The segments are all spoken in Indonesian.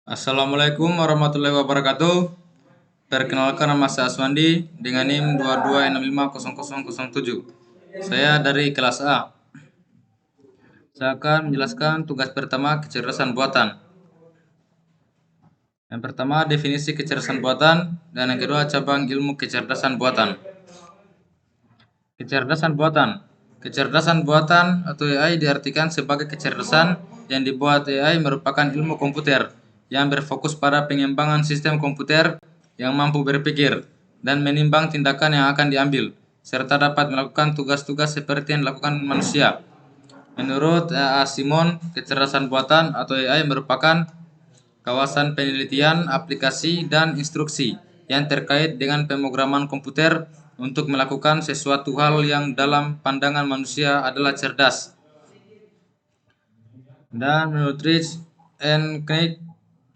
Assalamualaikum warahmatullahi wabarakatuh. Perkenalkan nama saya Aswandi dengan NIM 22650007. Saya dari kelas A. Saya akan menjelaskan tugas pertama kecerdasan buatan. Yang pertama definisi kecerdasan buatan dan yang kedua cabang ilmu kecerdasan buatan. Kecerdasan buatan. Kecerdasan buatan atau AI diartikan sebagai kecerdasan yang dibuat AI merupakan ilmu komputer yang berfokus pada pengembangan sistem komputer yang mampu berpikir dan menimbang tindakan yang akan diambil, serta dapat melakukan tugas-tugas seperti yang dilakukan manusia. Menurut A. Simon, kecerdasan buatan atau AI merupakan kawasan penelitian, aplikasi, dan instruksi yang terkait dengan pemrograman komputer untuk melakukan sesuatu hal yang dalam pandangan manusia adalah cerdas. Dan menurut Rich and Knight,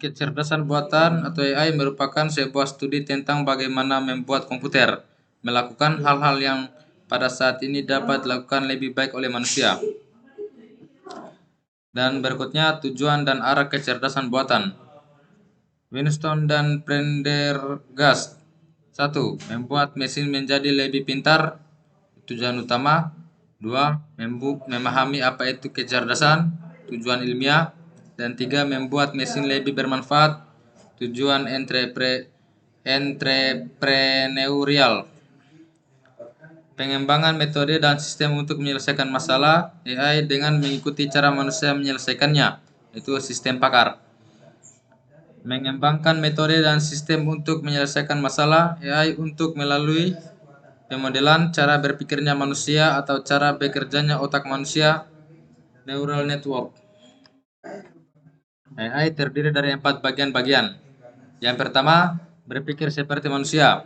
kecerdasan buatan atau AI merupakan sebuah studi tentang bagaimana membuat komputer melakukan hal-hal yang pada saat ini dapat dilakukan lebih baik oleh manusia. Dan berikutnya tujuan dan arah kecerdasan buatan. Winston dan Prendergast. 1. Membuat mesin menjadi lebih pintar. Tujuan utama. 2. Memahami apa itu kecerdasan. Tujuan ilmiah. Dan 3. Membuat mesin lebih bermanfaat. Tujuan entrepreneurial. Pengembangan metode dan sistem untuk menyelesaikan masalah AI dengan mengikuti cara manusia menyelesaikannya, itu sistem pakar. Mengembangkan metode dan sistem untuk menyelesaikan masalah AI untuk melalui pemodelan cara berpikirnya manusia atau cara bekerjanya otak manusia, neural network. AI terdiri dari 4 bagian-bagian. Yang pertama, berpikir seperti manusia.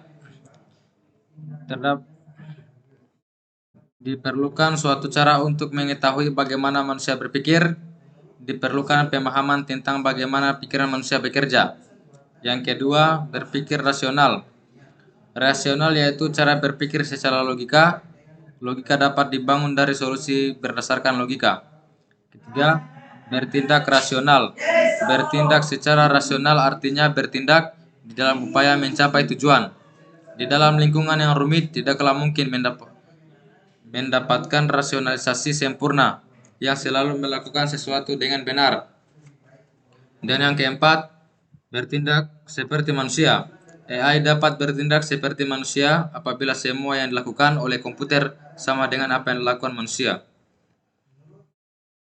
Diperlukan suatu cara untuk mengetahui bagaimana manusia berpikir. Diperlukan pemahaman tentang bagaimana pikiran manusia bekerja. Yang kedua, berpikir rasional. Rasional yaitu cara berpikir secara logika. Logika dapat dibangun dari solusi berdasarkan logika. Ketiga, bertindak rasional. Bertindak secara rasional artinya bertindak di dalam upaya mencapai tujuan. Di dalam lingkungan yang rumit tidaklah mungkin mendapatkan rasionalisasi sempurna yang selalu melakukan sesuatu dengan benar. Dan yang keempat, bertindak seperti manusia. AI dapat bertindak seperti manusia apabila semua yang dilakukan oleh komputer sama dengan apa yang dilakukan manusia.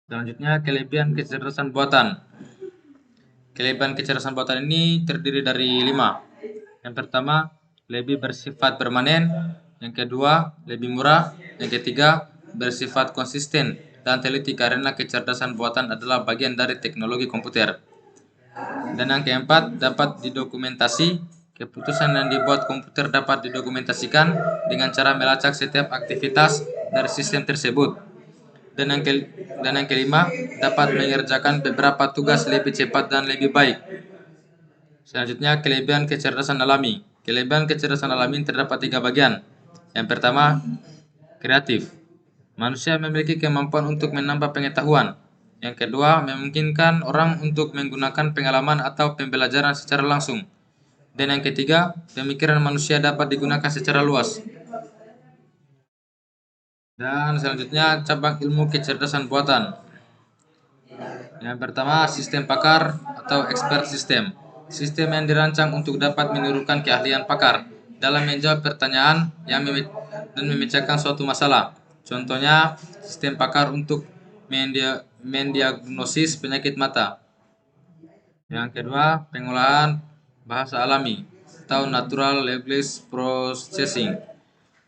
Selanjutnya, kelebihan kecerdasan buatan. Kelebihan kecerdasan buatan ini terdiri dari 5. Yang pertama, lebih bersifat permanen. Yang kedua, lebih murah. Yang ketiga, bersifat konsisten dan teliti karena kecerdasan buatan adalah bagian dari teknologi komputer. Dan yang keempat, dapat didokumentasi. Keputusan yang dibuat komputer dapat didokumentasikan dengan cara melacak setiap aktivitas dari sistem tersebut. Dan yang kelima, dapat mengerjakan beberapa tugas lebih cepat dan lebih baik. Selanjutnya, kelebihan kecerdasan alami. Kelebihan kecerdasan alami terdapat 3 bagian. Yang pertama, kreatif. Manusia memiliki kemampuan untuk menambah pengetahuan. Yang kedua, memungkinkan orang untuk menggunakan pengalaman atau pembelajaran secara langsung. Dan yang ketiga, pemikiran manusia dapat digunakan secara luas. Dan selanjutnya, cabang ilmu kecerdasan buatan. Yang pertama, sistem pakar atau expert system. Sistem yang dirancang untuk dapat menirukan keahlian pakar dalam menjawab pertanyaan dan memecahkan suatu masalah. Contohnya, sistem pakar untuk mendiagnosis penyakit mata. Yang kedua, pengolahan bahasa alami atau natural language processing.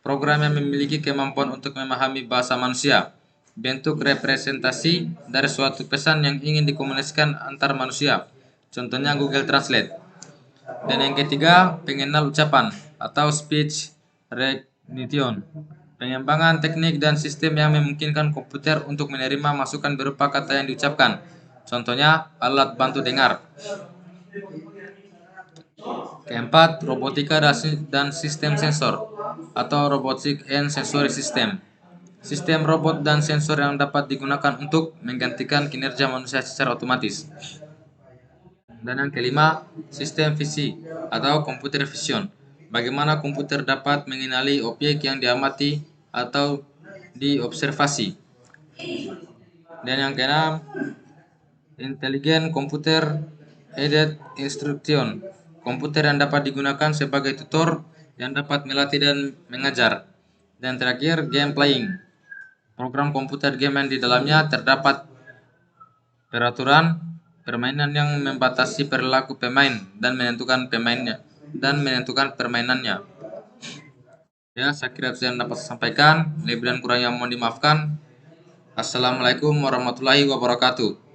Program yang memiliki kemampuan untuk memahami bahasa manusia, bentuk representasi dari suatu pesan yang ingin dikomunikasikan antar manusia. Contohnya Google Translate. Dan yang ketiga, pengenal ucapan atau speech recognition. Pengembangan teknik dan sistem yang memungkinkan komputer untuk menerima masukan berupa kata yang diucapkan. Contohnya alat bantu dengar. Keempat, robotika dan sistem sensor atau robotic and sensory system. Sistem robot dan sensor yang dapat digunakan untuk menggantikan kinerja manusia secara otomatis. Dan yang kelima, sistem visi atau computer vision. Bagaimana komputer dapat mengenali objek yang diamati atau diobservasi. Dan yang keenam, intelligent computer aided instruction. Komputer yang dapat digunakan sebagai tutor yang dapat melatih dan mengajar. Dan terakhir, game playing. Program komputer game yang di dalamnya terdapat peraturan permainan yang membatasi perilaku pemain dan menentukan permainannya. Ya, saya kira itu yang dapat saya sampaikan. Lebih dan kurangnya mohon dimaafkan. Assalamualaikum warahmatullahi wabarakatuh.